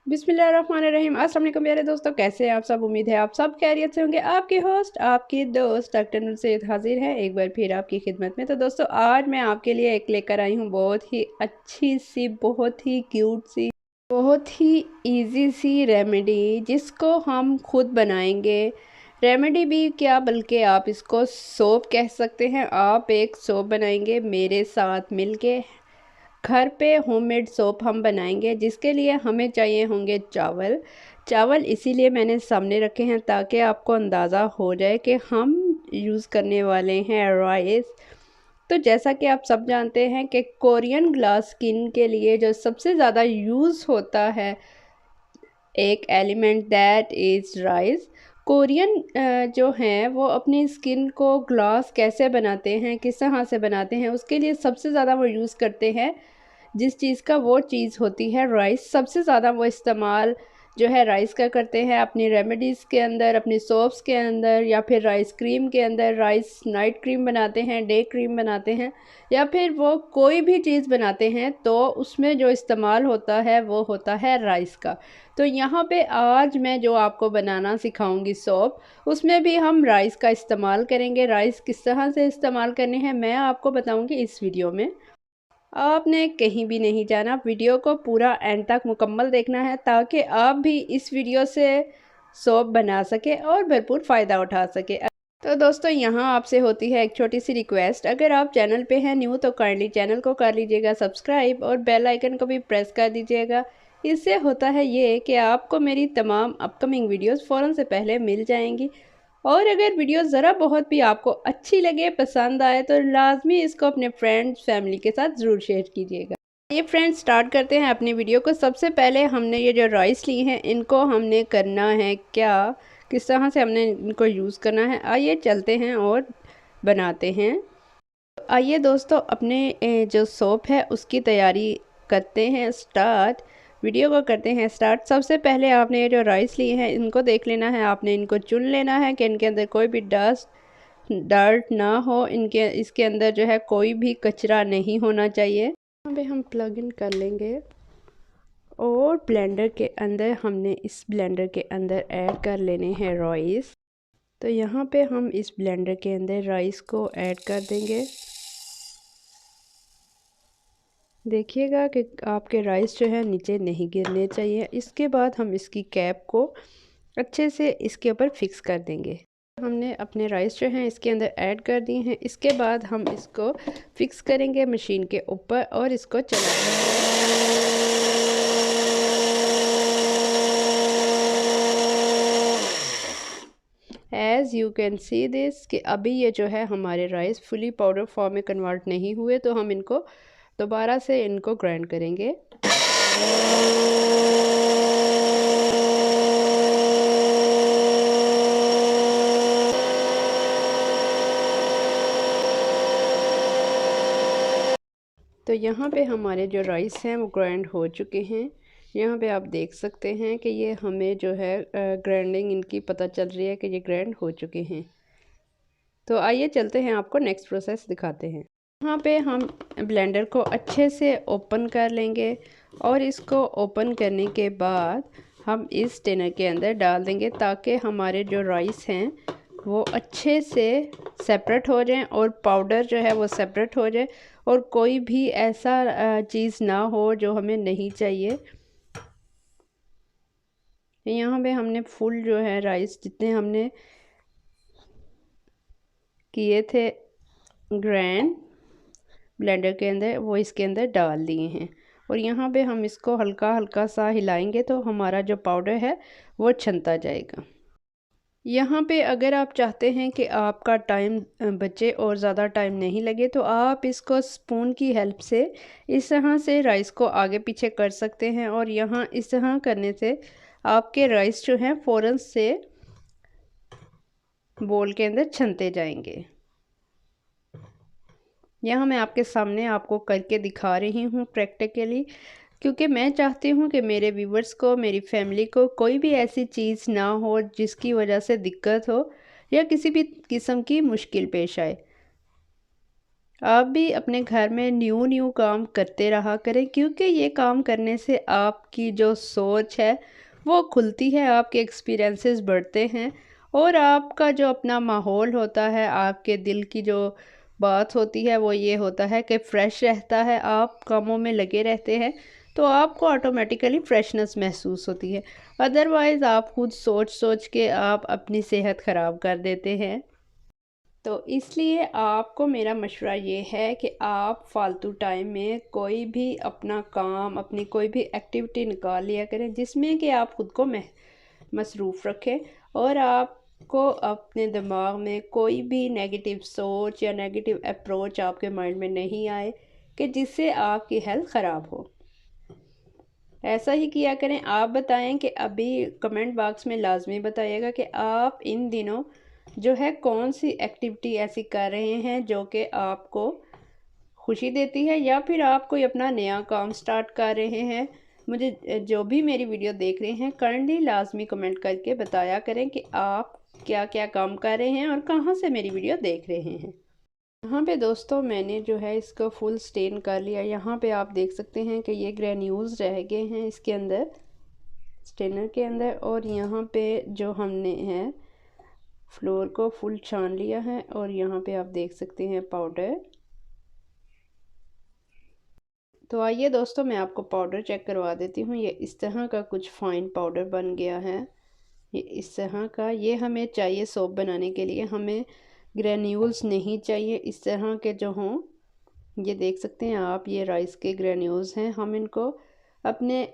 बिस्मिल्लाहिर्रहमानिर्रहीम। अस्सलाम वालेकुम प्यारे दोस्तों, कैसे हैं आप सब। उम्मीद है आप सब खैरियत से होंगे। आपकी होस्ट आपकी दोस्त डॉक्टर नुसरत हाजिर है एक बार फिर आपकी खिदमत में। तो दोस्तों आज मैं आपके लिए एक लेकर आई हूँ बहुत ही अच्छी सी, बहुत ही क्यूट सी, बहुत ही इजी सी रेमेडी जिसको हम खुद बनाएंगे। रेमेडी भी क्या बल्कि आप इसको सोप कह सकते हैं। आप एक सोप बनाएंगे मेरे साथ मिलके। घर पे होममेड सोप हम बनाएंगे जिसके लिए हमें चाहिए होंगे चावल। चावल इसीलिए मैंने सामने रखे हैं ताकि आपको अंदाज़ा हो जाए कि हम यूज़ करने वाले हैं राइस। तो जैसा कि आप सब जानते हैं कि कोरियन ग्लास स्किन के लिए जो सबसे ज़्यादा यूज़ होता है एक element that is rice. Korean जो हैं वो अपनी स्किन को ग्लास कैसे बनाते हैं, किस तरह से बनाते हैं, उसके लिए सबसे ज़्यादा वो यूज़ करते हैं जिस चीज़ का, वो चीज़ होती है राइस। सबसे ज़्यादा वो इस्तेमाल जो है राइस का करते हैं अपनी रेमेडीज़ के अंदर, अपनी सोप्स के अंदर, या फिर राइस क्रीम के अंदर। राइस नाइट क्रीम बनाते हैं, डे क्रीम बनाते हैं, या फिर वो कोई भी चीज़ बनाते हैं तो उसमें जो इस्तेमाल होता है वो होता है राइस का। तो यहाँ पे आज मैं जो आपको बनाना सिखाऊंगी सोप, उसमें भी हम राइस का इस्तेमाल करेंगे। राइस किस तरह से इस्तेमाल करने हैं मैं आपको बताऊंगी इस वीडियो में। आपने कहीं भी नहीं जाना, वीडियो को पूरा एंड तक मुकम्मल देखना है ताकि आप भी इस वीडियो से सोप बना सके और भरपूर फ़ायदा उठा सके। तो दोस्तों यहाँ आपसे होती है एक छोटी सी रिक्वेस्ट, अगर आप चैनल पे हैं न्यू तो काइंडली चैनल को कर लीजिएगा सब्सक्राइब और बेल आइकन को भी प्रेस कर दीजिएगा। इससे होता है ये कि आपको मेरी तमाम अपकमिंग वीडियोस फ़ौरन से पहले मिल जाएंगी। और अगर वीडियो ज़रा बहुत भी आपको अच्छी लगे, पसंद आए, तो लाजमी इसको अपने फ्रेंड्स फैमिली के साथ ज़रूर शेयर कीजिएगा। ये फ्रेंड्स स्टार्ट करते हैं अपनी वीडियो को। सबसे पहले हमने ये जो राइस ली हैं इनको हमने करना है क्या, किस तरह से हमने इनको यूज़ करना है, आइए चलते हैं और बनाते हैं। आइए दोस्तों अपने जो सोप है उसकी तैयारी करते हैं स्टार्ट। वीडियो को करते हैं स्टार्ट। सबसे पहले आपने ये जो राइस लिए हैं इनको देख लेना है, आपने इनको चुन लेना है कि इनके अंदर कोई भी डर्ट ना हो, इनके इसके अंदर जो है कोई भी कचरा नहीं होना चाहिए। यहाँ पे हम प्लग इन कर लेंगे और ब्लेंडर के अंदर हमने इस ब्लेंडर के अंदर ऐड कर लेने हैं राइस। तो यहाँ पे हम इस ब्लेंडर के अंदर राइस को ऐड कर देंगे। देखिएगा कि आपके राइस जो है नीचे नहीं गिरने चाहिए। इसके बाद हम इसकी कैप को अच्छे से इसके ऊपर फिक्स कर देंगे। हमने अपने राइस जो हैं इसके अंदर ऐड कर दिए हैं। इसके बाद हम इसको फिक्स करेंगे मशीन के ऊपर और इसको चलाएंगे। As you can see this कि अभी ये जो है हमारे राइस फुली पाउडर फॉर्म में कन्वर्ट नहीं हुए, तो हम इनको दोबारा से इनको ग्राइंड करेंगे। तो यहाँ पे हमारे जो राइस हैं वो ग्राइंड हो चुके हैं। यहाँ पे आप देख सकते हैं कि ये हमें जो है ग्राइंडिंग इनकी पता चल रही है कि ये ग्राइंड हो चुके हैं। तो आइए चलते हैं, आपको नेक्स्ट प्रोसेस दिखाते हैं। यहाँ पे हम ब्लेंडर को अच्छे से ओपन कर लेंगे और इसको ओपन करने के बाद हम इस स्टेनर के अंदर डाल देंगे ताकि हमारे जो राइस हैं वो अच्छे से सेपरेट हो जाएं और पाउडर जो है वो सेपरेट हो जाए और कोई भी ऐसा चीज़ ना हो जो हमें नहीं चाहिए। यहाँ पे हमने फुल जो है राइस जितने हमने किए थे ग्राइंड ब्लेंडर के अंदर वो इसके अंदर डाल दिए हैं। और यहाँ पे हम इसको हल्का हल्का सा हिलाएंगे तो हमारा जो पाउडर है वो छनता जाएगा। यहाँ पे अगर आप चाहते हैं कि आपका टाइम बचे और ज़्यादा टाइम नहीं लगे तो आप इसको स्पून की हेल्प से इस तरह से राइस को आगे पीछे कर सकते हैं। और यहाँ इस तरह करने से आपके राइस जो हैं फ़ौरन से बोल के अंदर छनते जाएंगे। यहाँ मैं आपके सामने आपको करके दिखा रही हूँ प्रैक्टिकली, क्योंकि मैं चाहती हूँ कि मेरे व्यूवर्स को, मेरी फैमिली को कोई भी ऐसी चीज़ ना हो जिसकी वजह से दिक्कत हो या किसी भी किस्म की मुश्किल पेश आए। आप भी अपने घर में न्यू न्यू काम करते रहा करें, क्योंकि ये काम करने से आपकी जो सोच है वो खुलती है, आपके एक्सपीरियंसेस बढ़ते हैं और आपका जो अपना माहौल होता है, आपके दिल की जो बात होती है वो ये होता है कि फ़्रेश रहता है। आप कामों में लगे रहते हैं तो आपको ऑटोमेटिकली फ़्रेशनेस महसूस होती है। अदरवाइज़ आप खुद सोच सोच के आप अपनी सेहत ख़राब कर देते हैं। तो इसलिए आपको मेरा मशवरा ये है कि आप फालतू टाइम में कोई भी अपना काम, अपनी कोई भी एक्टिविटी निकाल लिया करें जिसमें कि आप खुद को मसरूफ़ रखें और आपको अपने दिमाग में कोई भी नेगेटिव सोच या नेगेटिव अप्रोच आपके माइंड में नहीं आए कि जिससे आपकी हेल्थ ख़राब हो। ऐसा ही किया करें। आप बताएं कि अभी कमेंट बॉक्स में लाजमी बताइएगा कि आप इन दिनों जो है कौन सी एक्टिविटी ऐसी कर रहे हैं जो कि आपको खुशी देती है, या फिर आप कोई अपना नया काम स्टार्ट कर रहे हैं। मुझे जो भी मेरी वीडियो देख रहे हैं काइंडली लाजमी कमेंट करके बताया करें कि आप क्या क्या काम कर रहे हैं और कहाँ से मेरी वीडियो देख रहे हैं। यहाँ पे दोस्तों मैंने जो है इसको फुल स्टेन कर लिया। यहाँ पे आप देख सकते हैं कि ये ग्रेन्यूल्स रह गए हैं इसके अंदर, स्टेनर के अंदर, और यहाँ पे जो हमने है फ्लोर को फुल छान लिया है और यहाँ पे आप देख सकते हैं पाउडर। तो आइए दोस्तों मैं आपको पाउडर चेक करवा देती हूँ। ये इस तरह का कुछ फाइन पाउडर बन गया है, ये इस तरह का। ये हमें चाहिए सोप बनाने के लिए, हमें ग्रेन्यूल्स नहीं चाहिए इस तरह के जो हों। ये देख सकते हैं आप, ये राइस के ग्रेन्यूल्स हैं। हम इनको अपने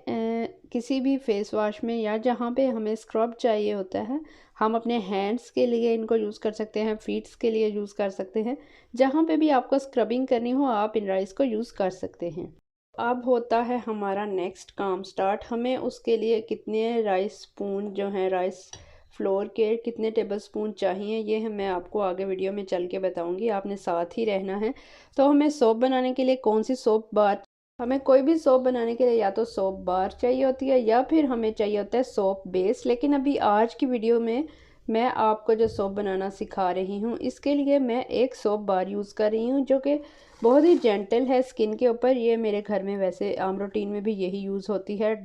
किसी भी फेस वॉश में या जहाँ पे हमें स्क्रब चाहिए होता है, हम अपने हैंड्स के लिए इनको यूज़ कर सकते हैं, फीट्स के लिए यूज़ कर सकते हैं। जहाँ पे भी आपको स्क्रबिंग करनी हो आप इन राइस को यूज़ कर सकते हैं। अब होता है हमारा नेक्स्ट काम स्टार्ट। हमें उसके लिए कितने राइस स्पून जो हैं, राइस फ्लोर के कितने टेबल स्पून चाहिए, ये मैं आपको आगे वीडियो में चल के बताऊंगी, आपने साथ ही रहना है। तो हमें सोप बनाने के लिए कौन सी सोप बार, हमें कोई भी सोप बनाने के लिए या तो सोप बार चाहिए होती है या फिर हमें चाहिए होता है सोप बेस। लेकिन अभी आज की वीडियो में मैं आपको जो सोप बनाना सिखा रही हूँ इसके लिए मैं एक सोप बार यूज़ कर रही हूँ जो कि बहुत ही जेंटल है स्किन के ऊपर। ये मेरे घर में वैसे आम रूटीन में भी यही यूज़ होती है।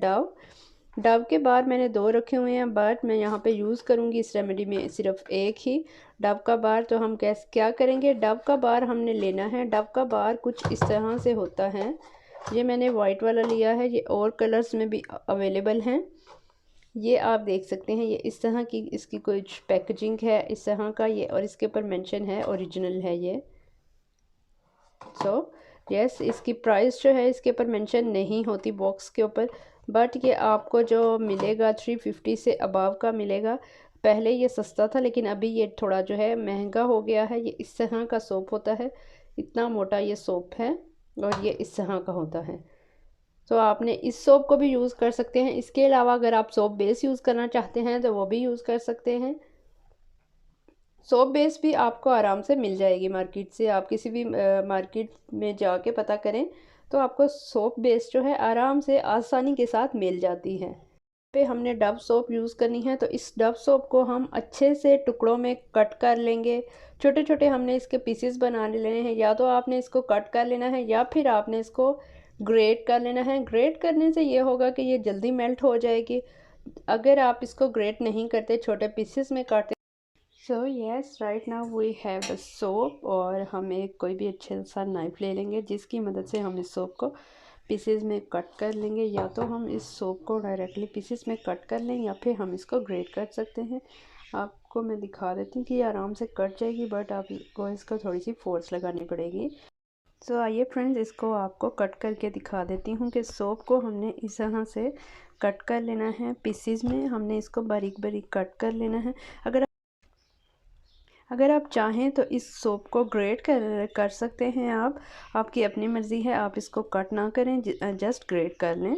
डव के बार मैंने 2 रखे हुए हैं, बट मैं यहाँ पे यूज़ करूँगी इस रेमेडी में सिर्फ एक ही डव का बार। तो हम क्या करेंगे, डव का बार हमने लेना है। डव का बार कुछ इस तरह से होता है। ये मैंने वाइट वाला लिया है, ये और कलर्स में भी अवेलेबल हैं। ये आप देख सकते हैं, ये इस तरह की इसकी कुछ पैकेजिंग है इस तरह का ये, और इसके ऊपर मेंशन है ओरिजिनल है ये। यस, इसकी प्राइस जो है इसके ऊपर मेंशन नहीं होती बॉक्स के ऊपर, बट ये आपको जो मिलेगा 350 से अबव का मिलेगा। पहले ये सस्ता था लेकिन अभी ये थोड़ा जो है महंगा हो गया है। ये इस तरह का सोप होता है, इतना मोटा ये सोप है और ये इस तरह का होता है। तो आपने इस सोप को भी यूज़ कर सकते हैं। इसके अलावा अगर आप सोप बेस यूज़ करना चाहते हैं तो वो भी यूज़ कर सकते हैं। सोप बेस भी आपको आराम से मिल जाएगी मार्केट से। आप किसी भी मार्केट में जाके पता करें तो आपको सोप बेस जो है आराम से आसानी के साथ मिल जाती है। पे हमने डव सोप यूज़ करनी है तो इस डव सोप को हम अच्छे से टुकड़ों में कट कर लेंगे। छोटे छोटे हमने इसके पीसेस बना लेने हैं। या तो आपने इसको कट कर लेना है या फिर आपने इसको ग्रेट कर लेना है। ग्रेट करने से ये होगा कि ये जल्दी मेल्ट हो जाएगी। अगर आप इसको ग्रेट नहीं करते, छोटे पीसेस में काटते, so yes right now we have the soap. और हम एक कोई भी अच्छे सा नाइफ ले लेंगे जिसकी मदद से हम इस सोप को पीसेस में कट कर लेंगे। या तो हम इस सोप को डायरेक्टली पीसेस में कट कर लें या फिर हम इसको ग्रेट कर सकते हैं। आपको मैं दिखा देती हूँ कि ये आराम से कट जाएगी, बट आपको इसको थोड़ी सी फोर्स लगानी पड़ेगी। तो आइए फ्रेंड्स, इसको आपको कट करके दिखा देती हूँ कि सोप को हमने इस तरह से कट कर लेना है पीसेस में। हमने इसको बारीक बारीक कट कर लेना है। अगर आप चाहें तो इस सोप को ग्रेट कर सकते हैं आप, आपकी अपनी मर्ज़ी है। आप इसको कट ना करें, जस्ट ग्रेट कर लें।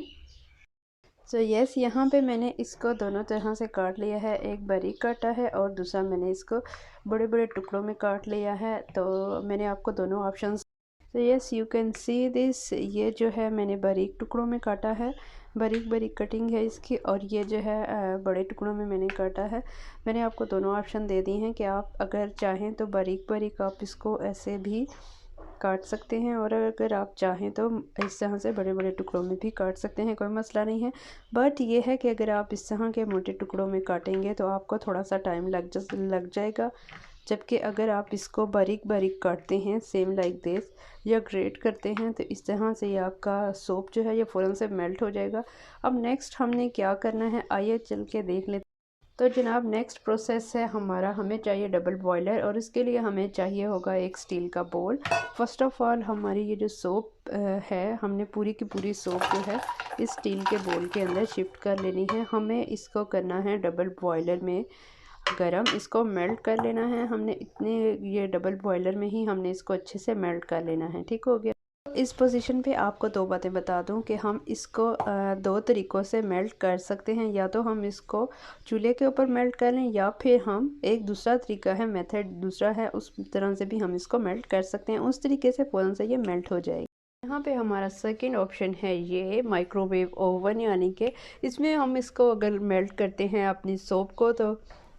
सो यस, यहाँ पे मैंने इसको दोनों तरह से काट लिया है। एक बारीक काटा है और दूसरा मैंने इसको बड़े बड़े टुकड़ों में काट लिया है। तो मैंने आपको दोनों ऑप्शंस, तो yes you can see this, ये जो है मैंने बारीक टुकड़ों में काटा है, बारीक बारीक कटिंग है इसकी। और ये जो है बड़े टुकड़ों में मैंने काटा है। मैंने आपको दोनों ऑप्शन दे दी हैं कि आप अगर चाहें तो बारीक बारीक आप इसको ऐसे भी काट सकते हैं, और अगर आप चाहें तो इस तरह से बड़े बड़े टुकड़ों में भी काट सकते हैं, कोई मसला नहीं है। बट ये है कि अगर आप इस तरह के मोटे टुकड़ों में काटेंगे तो आपको थोड़ा सा टाइम लग जाएगा। जबकि अगर आप इसको बारीक बारीक काटते हैं सेम लाइक दिस, या ग्रेट करते हैं, तो इस तरह से ये आपका सोप जो है ये फ़ौरन से मेल्ट हो जाएगा। अब नेक्स्ट हमने क्या करना है, आइए चल के देख लेते हैं। तो जनाब नेक्स्ट प्रोसेस है हमारा, हमें चाहिए डबल बॉयलर, और इसके लिए हमें चाहिए होगा एक स्टील का बोल। फर्स्ट ऑफ ऑल हमारी ये जो सोप है, हमने पूरी की पूरी सोप जो है इस स्टील के बोल के अंदर शिफ्ट कर लेनी है। हमें इसको करना है डबल बॉयलर में गरम, इसको मेल्ट कर लेना है हमने। इतने ये डबल बॉयलर में ही हमने इसको अच्छे से मेल्ट कर लेना है, ठीक हो गया। इस पोजीशन पे आपको दो बातें बता दूं कि हम इसको दो तरीक़ों से मेल्ट कर सकते हैं। या तो हम इसको चूल्हे के ऊपर मेल्ट कर लें, या फिर हम एक दूसरा तरीका है, मेथड दूसरा है, उस तरह से भी हम इसको मेल्ट कर सकते हैं। उस तरीके से फ़ौरन से ये मेल्ट हो जाएगी। यहाँ पे हमारा सेकंड ऑप्शन है ये माइक्रोवेव ओवन, यानी कि इसमें हम इसको अगर मेल्ट करते हैं अपनी सोप को, तो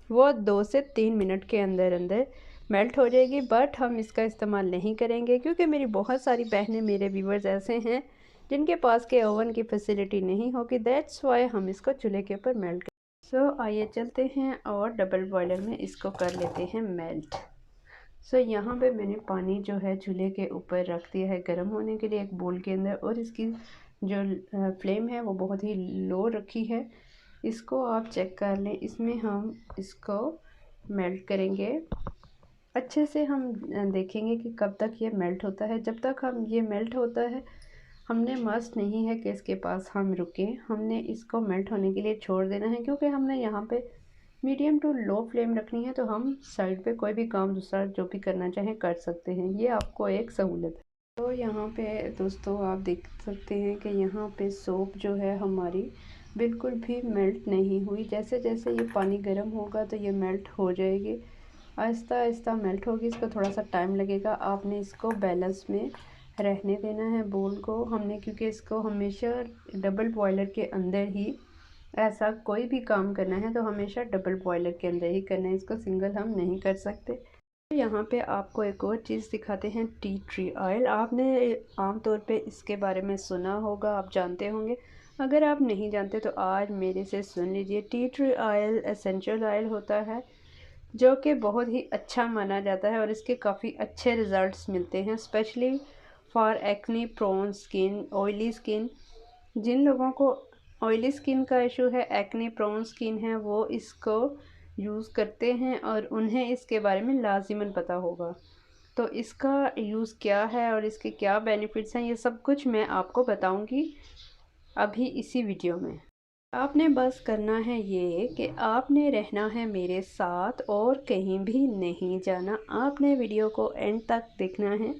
वो 2 से 3 मिनट के अंदर अंदर मेल्ट हो जाएगी। बट हम इसका इस्तेमाल नहीं करेंगे क्योंकि मेरी बहुत सारी बहनें, मेरे व्यूवर्स ऐसे हैं जिनके पास के ओवन की फैसिलिटी नहीं होगी, दैट्स वाई हम इसको चूल्हे के ऊपर मेल्ट करें। सो आइए चलते हैं और डबल बॉयलर में इसको कर लेते हैं मेल्ट। सो यहाँ पे मैंने पानी जो है चूल्हे के ऊपर रख दिया है गर्म होने के लिए एक बोल के अंदर, और इसकी जो फ्लेम है वो बहुत ही लो रखी है। इसको आप चेक कर लें, इसमें हम इसको मेल्ट करेंगे अच्छे से। हम देखेंगे कि कब तक ये मेल्ट होता है। जब तक हम ये मेल्ट होता है, हमने मस्ट नहीं है कि इसके पास हम रुकें, हमने इसको मेल्ट होने के लिए छोड़ देना है। क्योंकि हमने यहाँ पे मीडियम टू लो फ्लेम रखनी है, तो हम साइड पे कोई भी काम दूसरा जो भी करना चाहें कर सकते हैं। ये आपको एक सहूलत है। तो यहाँ पे दोस्तों आप देख सकते हैं कि यहाँ पे सोप जो है हमारी बिल्कुल भी मेल्ट नहीं हुई। जैसे जैसे ये पानी गर्म होगा तो ये मेल्ट हो जाएगी, आहिस्ता आहिस्ता मेल्ट होगी। इसको थोड़ा सा टाइम लगेगा। आपने इसको बैलेंस में रहने देना है बोल को हमने, क्योंकि इसको हमेशा डबल बॉयलर के अंदर ही ऐसा कोई भी काम करना है तो हमेशा डबल बॉयलर के अंदर ही करना है, इसको सिंगल हम नहीं कर सकते। यहाँ पे आपको एक और चीज़ दिखाते हैं, टी ट्री ऑयल। आपने आमतौर पे इसके बारे में सुना होगा, आप जानते होंगे। अगर आप नहीं जानते तो आज मेरे से सुन लीजिए। Tea tree oil essential oil होता है जो कि बहुत ही अच्छा माना जाता है, और इसके काफ़ी अच्छे रिज़ल्ट्स मिलते हैं, specially for acne prone skin, oily skin. जिन लोगों को ऑयली स्किन का इशू है, एक्ने प्रोन स्किन है, वो इसको यूज़ करते हैं और उन्हें इसके बारे में लाजिमन पता होगा। तो इसका यूज़ क्या है और इसके क्या बेनिफिट्स हैं, ये सब कुछ मैं आपको बताऊंगी अभी इसी वीडियो में। आपने बस करना है ये कि आपने रहना है मेरे साथ और कहीं भी नहीं जाना। आपने वीडियो को एंड तक देखना है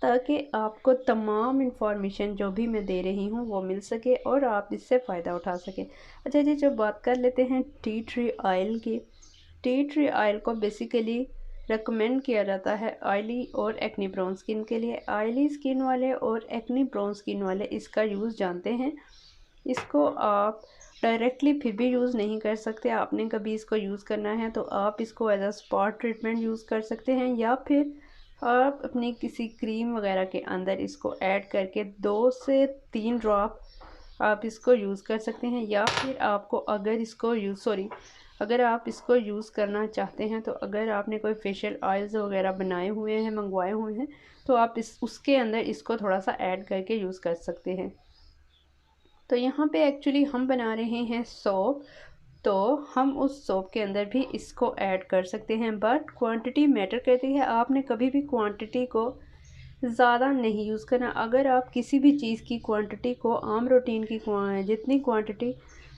ताकि आपको तमाम इन्फॉर्मेशन जो भी मैं दे रही हूँ वो मिल सके और आप इससे फ़ायदा उठा सकें। अच्छा जी, जो बात कर लेते हैं टी ट्री ऑयल की। टी ट्री ऑयल को बेसिकली रेकमेंड किया जाता है ऑयली और एक्नी ब्राउन स्किन के लिए। ऑयली स्किन वाले और एक्नी ब्राउन स्किन वाले इसका यूज़ जानते हैं। इसको आप डायरेक्टली फिर भी यूज़ नहीं कर सकते। आपने कभी इसको यूज़ करना है तो आप इसको as a spot treatment use कर सकते हैं, या फिर आप अपनी किसी क्रीम वगैरह के अंदर इसको ऐड करके 2 से 3 ड्रॉप आप इसको यूज़ कर सकते हैं। या फिर आपको अगर आप इसको यूज़ करना चाहते हैं, तो अगर आपने कोई फेशियल ऑयल्स वगैरह बनाए हुए हैं, मंगवाए हुए हैं, तो आप उसके अंदर इसको थोड़ा सा ऐड करके यूज़ कर सकते हैं। तो यहाँ पे एक्चुअली हम बना रहे हैं सोप, तो हम उस सोप के अंदर भी इसको ऐड कर सकते हैं, बट क्वांटिटी मैटर करती है। आपने कभी भी क्वांटिटी को ज़्यादा नहीं यूज़ करना। अगर आप किसी भी चीज़ की क्वांटिटी को आम रूटीन की जितनी क्वांटिटी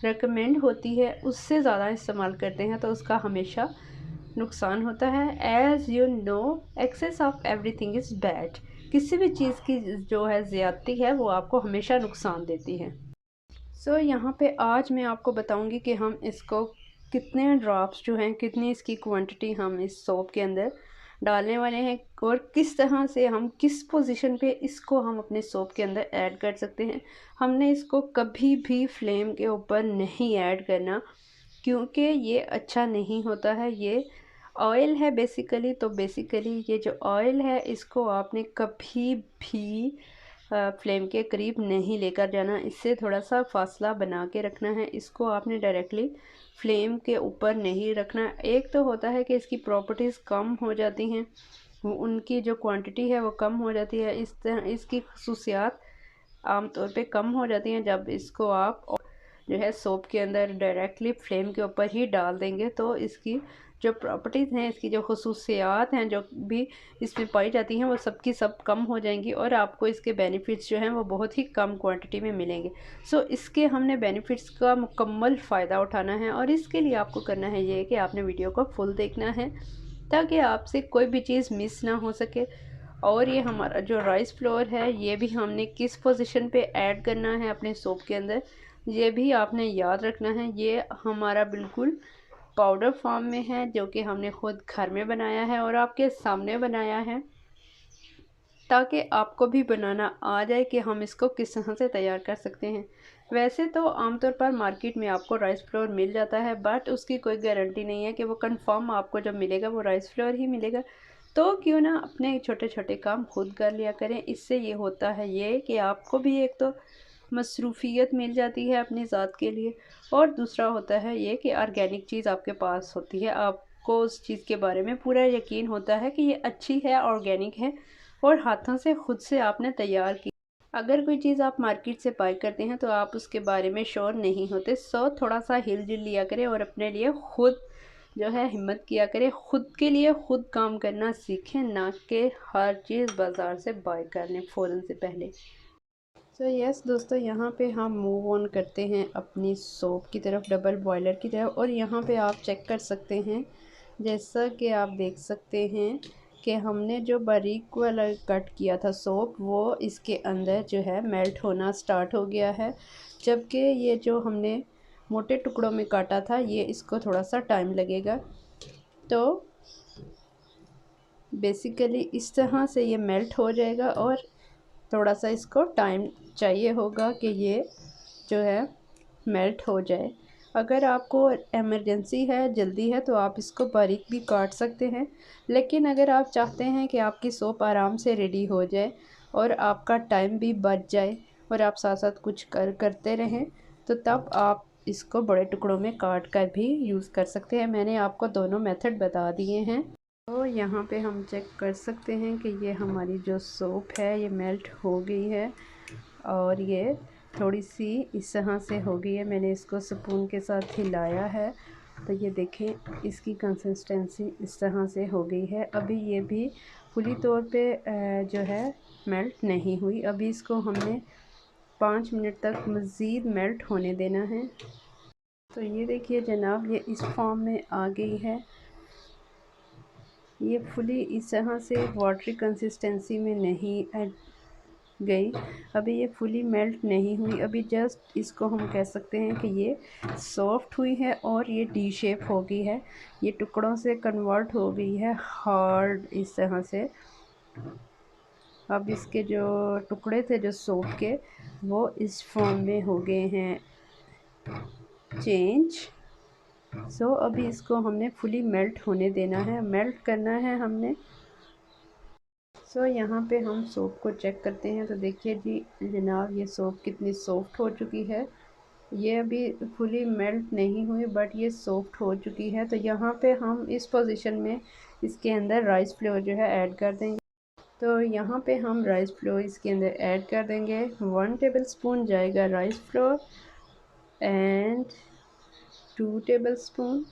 रेकमेंड होती है उससे ज़्यादा इस्तेमाल करते हैं तो उसका हमेशा नुकसान होता है। As you know, excess of everything is bad. किसी भी चीज़ की जो है ज़्यादती है वो आपको हमेशा नुकसान देती है। सो यहाँ पे आज मैं आपको बताऊंगी कि हम इसको कितने ड्रॉप्स जो हैं, कितनी इसकी क्वांटिटी हम इस सोप के अंदर डालने वाले हैं, और किस तरह से हम किस पोजीशन पे इसको हम अपने सोप के अंदर ऐड कर सकते हैं। हमने इसको कभी भी फ्लेम के ऊपर नहीं ऐड करना, क्योंकि ये अच्छा नहीं होता है। ये ऑयल है बेसिकली। तो बेसिकली ये जो ऑयल है इसको आपने कभी भी फ्लेम के करीब नहीं लेकर जाना, इससे थोड़ा सा फासला बना के रखना है। इसको आपने डायरेक्टली फ्लेम के ऊपर नहीं रखना। एक तो होता है कि इसकी प्रॉपर्टीज़ कम हो जाती हैं, उनकी जो क्वांटिटी है वो कम हो जाती है, इस तरह इसकी खसूसियात आमतौर पे कम हो जाती हैं जब इसको आप जो है सोप के अंदर डायरेक्टली फ्लेम के ऊपर ही डाल देंगे। तो इसकी जो प्रॉपर्टीज़ हैं, इसकी जो खसूसियात हैं जो भी इसमें पाई जाती हैं वो सब की सब कम हो जाएंगी और आपको इसके बेनिफिट्स जो हैं वो बहुत ही कम क्वांटिटी में मिलेंगे। सो इसके हमने बेनिफिट्स का मुकम्मल फ़ायदा उठाना है और इसके लिए आपको करना है ये कि आपने वीडियो को फुल देखना है ताकि आपसे कोई भी चीज़ मिस ना हो सके। और ये हमारा जो राइस फ्लोर है ये भी हमने किस पोजीशन पे ऐड करना है अपने सोप के अंदर, ये भी आपने याद रखना है। ये हमारा बिल्कुल पाउडर फॉर्म में है जो कि हमने खुद घर में बनाया है और आपके सामने बनाया है, ताकि आपको भी बनाना आ जाए कि हम इसको किस तरह से तैयार कर सकते हैं। वैसे तो आमतौर पर मार्केट में आपको राइस फ्लोर मिल जाता है, बट उसकी कोई गारंटी नहीं है कि वो कंफर्म आपको जब मिलेगा वो राइस फ्लोर ही मिलेगा। तो क्यों ना अपने छोटे छोटे काम खुद कर लिया करें। इससे ये होता है ये कि आपको भी एक तो मसरूफियत मिल जाती है अपनी ज़ात के लिए, और दूसरा होता है ये कि ऑर्गेनिक चीज़ आपके पास होती है, आपको उस चीज़ के बारे में पूरा यकीन होता है कि ये अच्छी है, ऑर्गेनिक है और हाथों से खुद से आपने तैयार की। अगर कोई चीज़ आप मार्केट से बाय करते हैं तो आप उसके बारे में श्योर नहीं होते। सो थोड़ा सा हिल जुल लिया करें और अपने लिए खुद जो है हिम्मत किया करें, खुद के लिए खुद काम करना सीखें, ना कि हर चीज़ बाज़ार से बाय कर लें फ़ौरन से पहले। तो यस दोस्तों, यहाँ पे हम मूव ऑन करते हैं अपनी सोप की तरफ, डबल बॉयलर की तरफ। और यहाँ पे आप चेक कर सकते हैं, जैसा कि आप देख सकते हैं कि हमने जो बारीक वाला कट किया था सोप वो इसके अंदर जो है मेल्ट होना स्टार्ट हो गया है, जबकि ये जो हमने मोटे टुकड़ों में काटा था ये इसको थोड़ा सा टाइम लगेगा। तो बेसिकली इस तरह से ये मेल्ट हो जाएगा और थोड़ा सा इसको टाइम चाहिए होगा कि ये जो है मेल्ट हो जाए। अगर आपको इमरजेंसी है, जल्दी है, तो आप इसको बारीक भी काट सकते हैं। लेकिन अगर आप चाहते हैं कि आपकी सोप आराम से रेडी हो जाए और आपका टाइम भी बच जाए और आप साथ साथ कुछ करते रहें, तो तब आप इसको बड़े टुकड़ों में काट कर भी यूज़ कर सकते हैं। मैंने आपको दोनों मेथड बता दिए हैं। तो यहाँ पे हम चेक कर सकते हैं कि ये हमारी जो सोप है ये मेल्ट हो गई है और ये थोड़ी सी इस तरह से हो गई है। मैंने इसको स्पून के साथ हिलाया है तो ये देखें इसकी कंसिस्टेंसी इस तरह से हो गई है। अभी ये भी फुली तौर पे जो है मेल्ट नहीं हुई। अभी इसको हमने 5 मिनट तक मज़ीद मेल्ट होने देना है। तो ये देखिए जनाब, ये इस फॉर्म में आ गई है। ये फुली इस तरह से वाटरी कंसिस्टेंसी में नहीं गई, अभी ये फुली मेल्ट नहीं हुई। अभी जस्ट इसको हम कह सकते हैं कि ये सॉफ्ट हुई है और ये डी शेप हो गई है, ये टुकड़ों से कन्वर्ट हो गई है हार्ड इस तरह से। अब इसके जो टुकड़े थे जो सोप के वो इस फॉर्म में हो गए हैं चेंज। सो अभी इसको हमने फुली मेल्ट होने देना है, मेल्ट करना है हमने। सो यहाँ पे हम सोप को चेक करते हैं तो देखिए जी जनाब, ये सोप कितनी सॉफ्ट हो चुकी है। ये अभी फुली मेल्ट नहीं हुई बट ये सॉफ्ट हो चुकी है। तो यहाँ पे हम इस पोजीशन में इसके अंदर राइस फ्लोर जो है ऐड कर देंगे। तो यहाँ पे हम राइस फ्लोर इसके अंदर ऐड कर देंगे। 1 टेबल स्पून जाएगा rice flour and 2 table spoon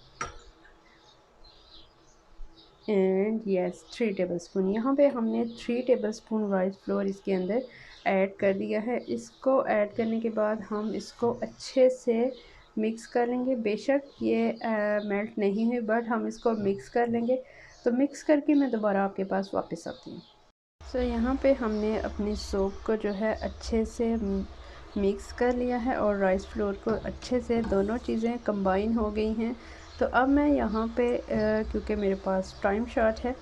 and yes 3 table spoon. यहाँ पे हमने 3 टेबल स्पून राइस फ्लोर इसके अंदर ऐड कर दिया है। इसको ऐड करने के बाद हम इसको अच्छे से मिक्स कर लेंगे। बेशक ये मेल्ट नहीं हुई बट हम इसको मिक्स कर लेंगे। तो मिक्स करके मैं दोबारा आपके पास वापस आती हूँ। सो यहाँ पे हमने अपनी सोप को जो है अच्छे से मिक्स कर लिया है और राइस फ्लोर को अच्छे से दोनों चीज़ें कंबाइन हो गई हैं। तो अब मैं यहाँ पे क्योंकि मेरे पास टाइम शॉर्ट है,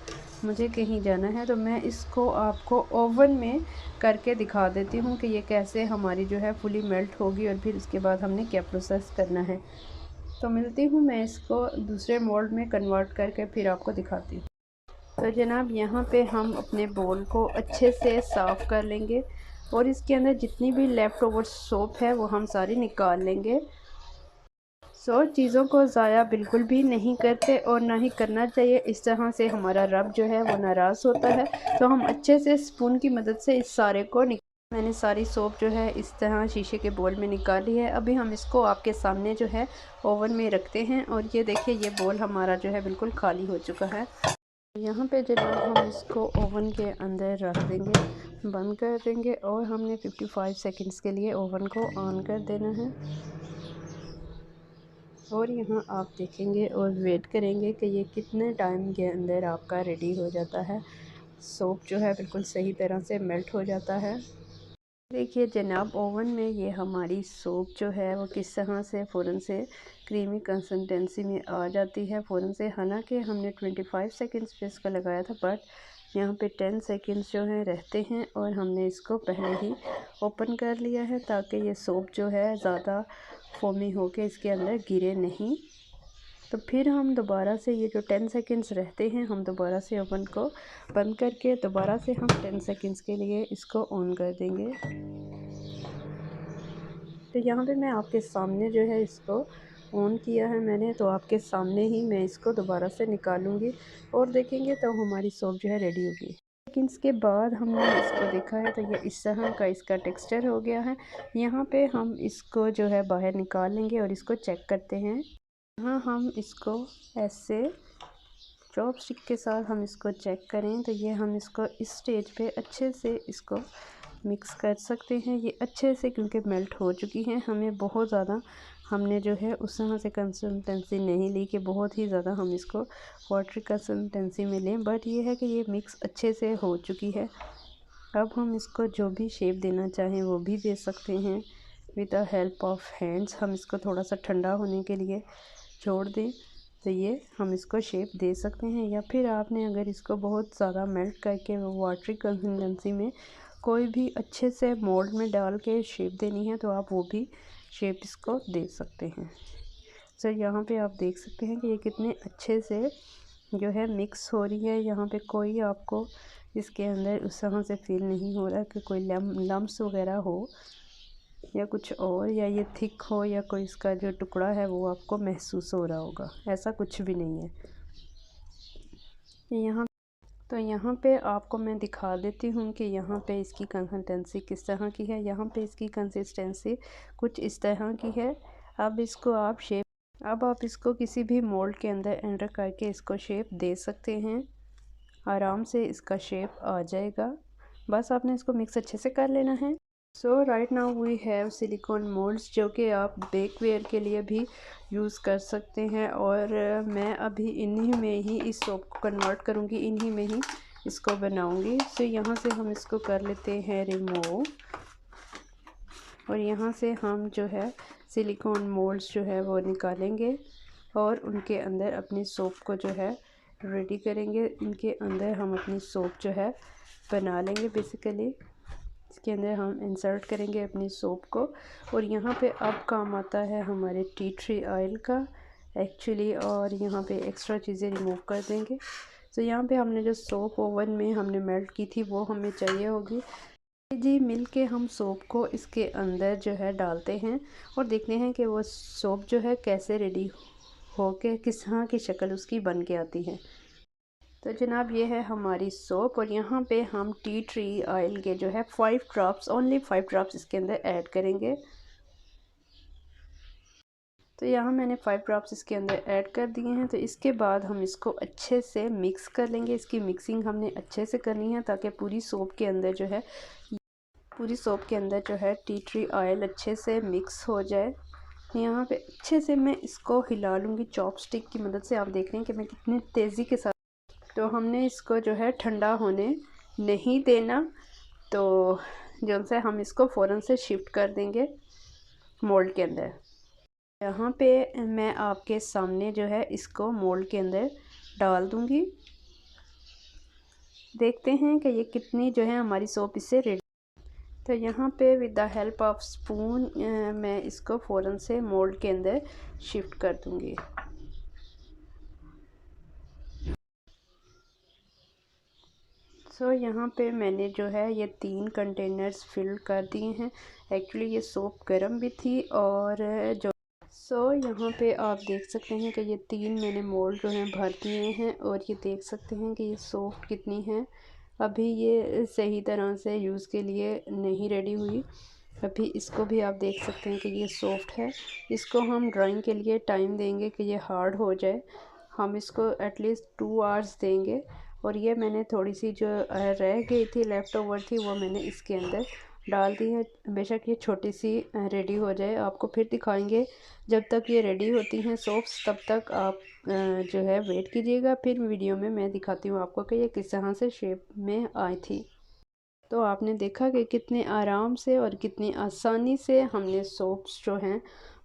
मुझे कहीं जाना है, तो मैं इसको आपको ओवन में करके दिखा देती हूँ कि ये कैसे हमारी जो है फुली मेल्ट होगी और फिर उसके बाद हमने क्या प्रोसेस करना है। तो मिलती हूँ मैं इसको दूसरे मोल्ड में कन्वर्ट करके फिर आपको दिखाती हूँ। तो जनाब यहाँ पे हम अपने बोल को अच्छे से साफ़ कर लेंगे और इसके अंदर जितनी भी लेफ़्ट ओवर सोप है वो हम सारी निकाल लेंगे। चीज़ों को ज़ाया बिल्कुल भी नहीं करते और ना ही करना चाहिए। इस तरह से हमारा रब जो है वो नाराज़ होता है। तो हम अच्छे से स्पून की मदद से इस सारे को मैंने सारी सोप जो है इस तरह शीशे के बोल में निकाली है। अभी हम इसको आपके सामने जो है ओवन में रखते हैं और ये देखिए ये बोल हमारा जो है बिल्कुल खाली हो चुका है। यहाँ पे जनाब हम इसको ओवन के अंदर रख देंगे, बंद कर देंगे और हमने 55 सेकंड्स के लिए ओवन को ऑन कर देना है। और यहाँ आप देखेंगे और वेट करेंगे कि ये कितने टाइम के अंदर आपका रेडी हो जाता है। सोप जो है बिल्कुल सही तरह से मेल्ट हो जाता है। देखिए जनाब ओवन में ये हमारी सोप जो है वो किस तरह से फ़ौरन से क्रीमी कंसिस्टेंसी में आ जाती है फ़ौरन से। हालांकि हमने 25 सेकंड्स पे इसका लगाया था बट यहाँ पे 10 सेकंड्स जो है रहते हैं और हमने इसको पहले ही ओपन कर लिया है ताकि ये सोप जो है ज़्यादा फोमी होके इसके अंदर गिरे नहीं। तो फिर हम दोबारा से ये जो 10 सेकंड्स रहते हैं हम दोबारा से ओवन को बंद करके दोबारा से हम 10 सेकंड्स के लिए इसको ऑन कर देंगे। तो यहाँ पे मैं आपके सामने जो है इसको ऑन किया है मैंने, तो आपके सामने ही मैं इसको दोबारा से निकालूंगी और देखेंगे तो हमारी सोप जो है रेडी होगी। लेकिन इसके बाद हमने इसको देखा है तो ये इस तरह का इसका टेक्सचर हो गया है। यहाँ पे हम इसको जो है बाहर निकाल लेंगे और इसको चेक करते हैं। यहाँ हम इसको ऐसे चॉपस्टिक के साथ हम इसको चेक करें तो ये हम इसको इस स्टेज पे अच्छे से इसको मिक्स कर सकते हैं। ये अच्छे से क्योंकि मेल्ट हो चुकी हैं, हमें बहुत ज़्यादा हमने जो है उस तरह से कंसिस्टेंसी नहीं ली कि बहुत ही ज़्यादा हम इसको वाटरी कंसिस्टेंसी में लें, बट ये है कि ये मिक्स अच्छे से हो चुकी है। अब हम इसको जो भी शेप देना चाहें वो भी दे सकते हैं with the help of hands. हम इसको थोड़ा सा ठंडा होने के लिए छोड़ दें तो ये हम इसको शेप दे सकते हैं, या फिर आपने अगर इसको बहुत ज़्यादा मेल्ट करके वाटरी कंसिस्टेंसी में कोई भी अच्छे से मोल्ड में डाल के शेप देनी है तो आप वो भी शेप इसको दे सकते हैं। यहाँ पे आप देख सकते हैं कि ये कितने अच्छे से जो है मिक्स हो रही है। यहाँ पे कोई आपको इसके अंदर उस तरह से फील नहीं हो रहा कि कोई लम्स वगैरह हो या कुछ और, या ये थिक हो या कोई इसका जो टुकड़ा है वो आपको महसूस हो रहा होगा, ऐसा कुछ भी नहीं है। यहाँ पे आपको मैं दिखा देती हूँ कि यहाँ पे इसकी कंसिस्टेंसी किस तरह की है। यहाँ पे इसकी कंसिस्टेंसी कुछ इस तरह की है। अब आप इसको किसी भी मोल्ड के अंदर एंटर करके इसको शेप दे सकते हैं, आराम से इसका शेप आ जाएगा। बस आपने इसको मिक्स अच्छे से कर लेना है। Right now we have silicone moulds जो कि आप बेकवेयर के लिए भी यूज़ कर सकते हैं, और मैं अभी इन्हीं में ही इस सोप को कन्वर्ट करूँगी, इन्हीं में ही इसको बनाऊँगी। यहाँ से हम इसको कर लेते हैं रिमूव, और यहाँ से हम जो है सिलिकॉन मोल्ड्स जो है वो निकालेंगे और उनके अंदर अपनी सोप को जो है रेडी करेंगे। इनके अंदर हम अपनी सोप जो है बना लेंगे। बेसिकली इसके अंदर हम इंसर्ट करेंगे अपनी सोप को, और यहाँ पे अब काम आता है हमारे टी ट्री ऑयल का एक्चुअली, और यहाँ पे एक्स्ट्रा चीज़ें रिमूव कर देंगे। यहाँ पे हमने जो सोप ओवन में हमने मेल्ट की थी वो हमें चाहिए होगी जी। मिल के हम सोप को इसके अंदर जो है डालते हैं और देखते हैं कि वो सोप जो है कैसे रेडी हो के किस तरह की शक्ल उसकी बन के आती है। तो जनाब ये है हमारी सोप, और यहाँ पे हम टी ट्री ऑयल के जो है 5 ड्रॉप्स, ओनली 5 ड्रॉप्स इसके अंदर ऐड करेंगे। तो यहाँ मैंने 5 ड्रॉप्स इसके अंदर ऐड कर दिए हैं। तो इसके बाद हम इसको अच्छे से मिक्स कर लेंगे। इसकी मिक्सिंग हमने अच्छे से करनी है ताकि पूरी सोप के अंदर जो है टी ट्री ऑयल अच्छे से मिक्स हो जाए। यहाँ पे अच्छे से मैं इसको हिला लूँगी चॉपस्टिक की मदद से। आप देख रहे हैं कि मैं कितनी तेज़ी के साथ, तो हमने इसको जो है ठंडा होने नहीं देना, तो जो से हम इसको फ़ौरन से शिफ्ट कर देंगे मोल्ड के अंदर। यहाँ पे मैं आपके सामने जो है इसको मोल्ड के अंदर डाल दूँगी। देखते हैं कि ये कितनी जो है हमारी सोप इससे रेडी। तो यहाँ पे with the help of spoon मैं इसको फ़ौरन से मोल्ड के अंदर शिफ्ट कर दूँगी। यहाँ पे मैंने जो है ये 3 कंटेनर्स फिल कर दिए हैं। एक्चुअली ये सोप गर्म भी थी और जो यहाँ पे आप देख सकते हैं कि ये 3 मैंने मोल्ड जो हैं भर दिए हैं और ये देख सकते हैं कि ये सोप कितनी है। अभी ये सही तरह से यूज़ के लिए नहीं रेडी हुई। अभी इसको भी आप देख सकते हैं कि ये सॉफ्ट है। इसको हम ड्राइंग के लिए टाइम देंगे कि ये हार्ड हो जाए। हम इसको एटलीस्ट 2 आवर्स देंगे। और ये मैंने थोड़ी सी जो रह गई थी, लेफ़्ट ओवर थी, वो मैंने इसके अंदर डाल दी है। बेशक ये छोटी सी रेडी हो जाए, आपको फिर दिखाएंगे। जब तक ये रेडी होती हैं सोप्स, तब तक आप जो है वेट कीजिएगा। फिर वीडियो में मैं दिखाती हूँ आपको कि ये किस तरह से शेप में आई थी। तो आपने देखा कि कितने आराम से और कितनी आसानी से हमने सोप्स जो हैं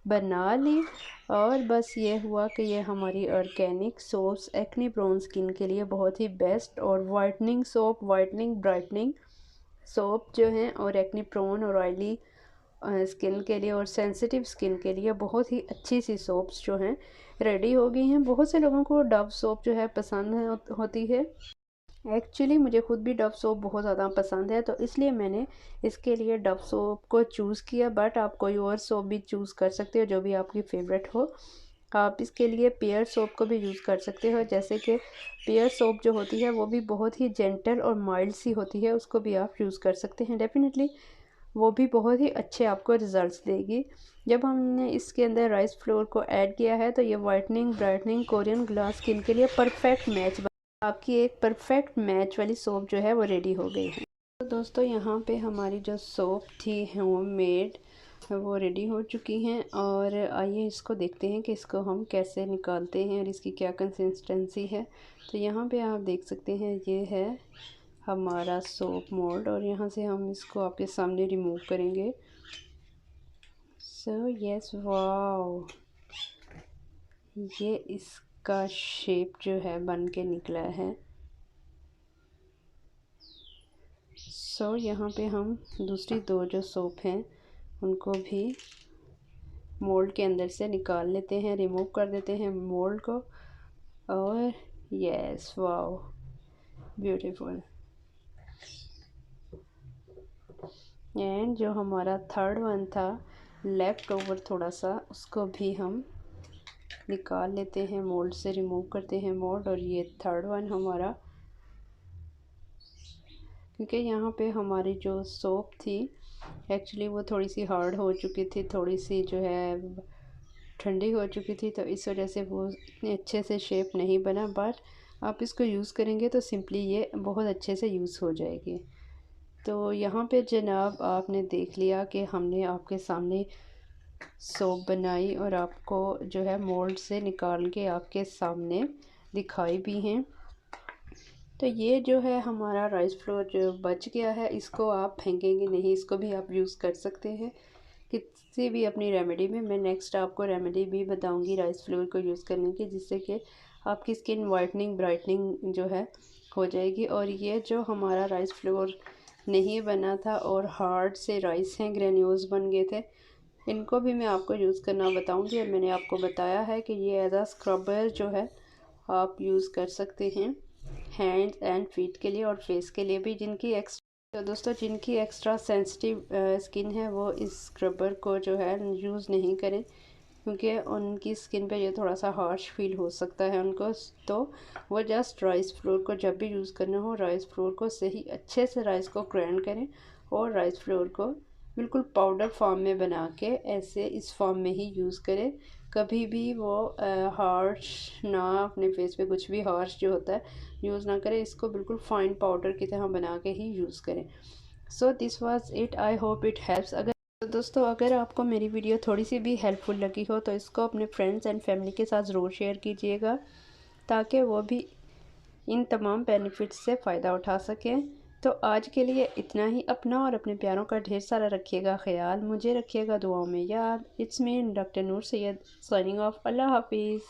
बना ली। और बस ये हुआ कि ये हमारी organic soaps acne prone skin के लिए बहुत ही बेस्ट और whitening soap, whitening brightening soap जो हैं और एक्ने प्रोन और ऑयली स्किन के लिए और सेंसिटिव स्किन के लिए बहुत ही अच्छी सी सोप्स जो हैं रेडी हो गई हैं। बहुत से लोगों को डव सोप जो है पसंद होती है। एक्चुअली मुझे खुद भी डव सोप बहुत ज़्यादा पसंद है, तो इसलिए मैंने इसके लिए डव सोप को चूज़ किया। बट आप कोई और सोप भी चूज़ कर सकते हो जो भी आपकी फेवरेट हो। आप इसके लिए पेयर सोप को भी यूज़ कर सकते हो। जैसे कि पेयर सोप जो होती है वो भी बहुत ही जेंटल और माइल्ड सी होती है, उसको भी आप यूज़ कर सकते हैं। डेफिनेटली वो भी बहुत ही अच्छे आपको रिजल्ट्स देगी। जब हमने इसके अंदर राइस फ्लोर को ऐड किया है तो ये whitening brightening Korean glass skin के लिए परफेक्ट मैच, आपकी एक परफेक्ट मैच वाली सोप जो है वो रेडी हो गई है। तो दोस्तों यहाँ पे हमारी जो सोप थी होममेड वो रेडी हो चुकी हैं। और आइए इसको देखते हैं कि इसको हम कैसे निकालते हैं और इसकी क्या कंसिस्टेंसी है। तो यहाँ पे आप देख सकते हैं ये है हमारा सोप मोल्ड और यहाँ से हम इसको आपके सामने रिमूव करेंगे। सो यस, वाओ, ये इसका शेप जो है बन के निकला है। यहाँ पे हम दूसरी 2 जो सोप हैं उनको भी मोल्ड के अंदर से निकाल लेते हैं, रिमूव कर देते हैं मोल्ड को। और यस, वाओ, ब्यूटीफुल। एंड जो हमारा थर्ड वन था लेफ़्ट ओवर थोड़ा सा, उसको भी हम निकाल लेते हैं, मोल्ड से रिमूव करते हैं मोल्ड। और ये थर्ड वन हमारा, क्योंकि यहाँ पे हमारी जो सोप थी एक्चुअली वो थोड़ी सी हार्ड हो चुकी थी, थोड़ी सी जो है ठंडी हो चुकी थी, तो इस वजह से वो इतने अच्छे से शेप नहीं बना। बट आप इसको यूज़ करेंगे तो सिंपली ये बहुत अच्छे से यूज़ हो जाएगी। तो यहाँ पे जनाब आपने देख लिया कि हमने आपके सामने सोप बनाई और आपको जो है मोल्ड से निकाल के आपके सामने दिखाई भी हैं। तो ये जो है हमारा राइस फ्लोर जो बच गया है, इसको आप फेंकेंगे नहीं, इसको भी आप यूज़ कर सकते हैं किसी भी अपनी रेमेडी में। मैं नेक्स्ट आपको रेमेडी भी बताऊंगी राइस फ्लोर को यूज़ करने की, जिससे कि आपकी स्किन वाइटनिंग ब्राइटनिंग जो है हो जाएगी। और ये जो हमारा राइस फ्लोर नहीं बना था और हार्ड से राइस हैं, ग्रेन्यूल्स बन गए थे, इनको भी मैं आपको यूज़ करना बताऊंगी। और मैंने आपको बताया है कि ये एज आ स्क्रबर जो है आप यूज़ कर सकते हैं हैंड्स एंड फीट के लिए और फेस के लिए भी। तो दोस्तों जिनकी एक्स्ट्रा सेंसिटिव स्किन है वो इस स्क्रबर को जो है यूज़ नहीं करें, क्योंकि उनकी स्किन पे ये थोड़ा सा हार्श फील हो सकता है उनको। तो वो जस्ट राइस फ्लोर को जब भी यूज़ करना हो, राइस फ्लोर को सही अच्छे से राइस को ग्राइंड करें और राइस फ्लोर को बिल्कुल पाउडर फॉर्म में बना के ऐसे इस फॉर्म में ही यूज़ करें। कभी भी वो हार्श ना, अपने फेस पे कुछ भी हार्श जो होता है यूज़ ना करें, इसको बिल्कुल फाइन पाउडर की तरह बना के ही यूज़ करें। So this was it, I hope it helps. तो दोस्तों अगर आपको मेरी वीडियो थोड़ी सी भी हेल्पफुल लगी हो तो इसको अपने फ्रेंड्स एंड फैमिली के साथ ज़रूर शेयर कीजिएगा, ताकि वो भी इन तमाम बेनिफिट्स से फ़ायदा उठा सकें। तो आज के लिए इतना ही। अपना और अपने प्यारों का ढेर सारा रखिएगा ख्याल, मुझे रखिएगा दुआओं में याद। It's me doctor Noor Syed signing off. अल्लाह हाफिज़।